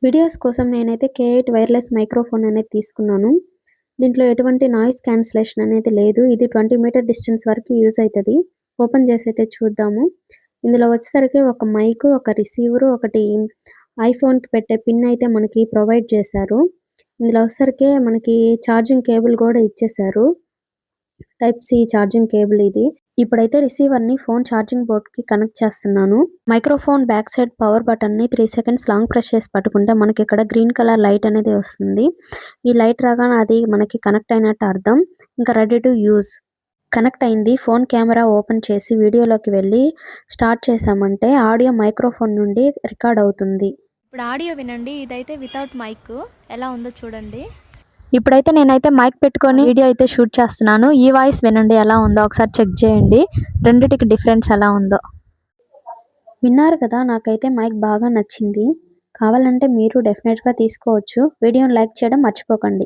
Videos కోసం నేనైతే K8 wireless microphone అనేది తీసుకున్నాను. దీంట్లో ఎటువంటి నాయిస్ క్యాన్సిలేషన్ అనేది లేదు. ఇది 20 మీటర్ డిస్టెన్స్ వరకు యూజ్ అయితది. ఓపెన్ చేసి అయితే చూద్దాము. ఇందులో వచ్చేసరికి ఒక మైక్, ఒక రిసీవర్, ఒకటి ఐఫోన్‌కి పెట్టే పిన్ అయితే మనకి ప్రొవైడ్ చేశారు. ఇందులో వచ్చేసరికి మనకి ఛార్జింగ్ కేబుల్ కూడా ఇచ్చేశారు. టైప్ సి ఛార్జింగ్ కేబుల్ ఇది. ఇప్పుడైతే రిసీవర్‌ని ఫోన్ ఛార్జింగ్ బోర్డ్‌కి కనెక్ట్ చేస్తున్నాను. మైక్రోఫోన్ బ్యాక్ సైడ్ పవర్ బటన్‌ని 3 సెకండ్స్ లాంగ్ ప్రెస్ చేసి పట్టుకుంటే మనకి ఇక్కడ గ్రీన్ కలర్ లైట్ అనేది వస్తుంది. ఈ లైట్ రాగానే అది మనకి కనెక్ట్ అయినట్టు అర్థం. ఇంకా రెడీ టు యూజ్. కనెక్ట్ అయింది. ఫోన్ కెమెరా ఓపెన్ చేసి వీడియోలోకి వెళ్ళి స్టార్ట్ చేశామంటే ఆడియో మైక్రోఫోన్ నుండి రికార్డ్ అవుతుంది. ఇప్పుడు ఆడియో వినండి. ఇదైతే వితౌట్ మైక్ ఎలా ఉందో చూడండి. ఇప్పుడైతే నేనైతే మైక్ పెట్టుకొని వీడియో అయితే షూట్ చేస్తున్నాను. ఈ వాయిస్ వినండి ఎలా ఉందో ఒకసారి చెక్ చేయండి. రెండిటికి డిఫరెన్స్ ఎలా ఉందో. విన్నారు కదా, నాకైతే మైక్ బాగా నచ్చింది. కావాలంటే మీరు డెఫినెట్‌గా తీసుకోవచ్చు. వీడియోని లైక్ చేయడం మర్చిపోకండి.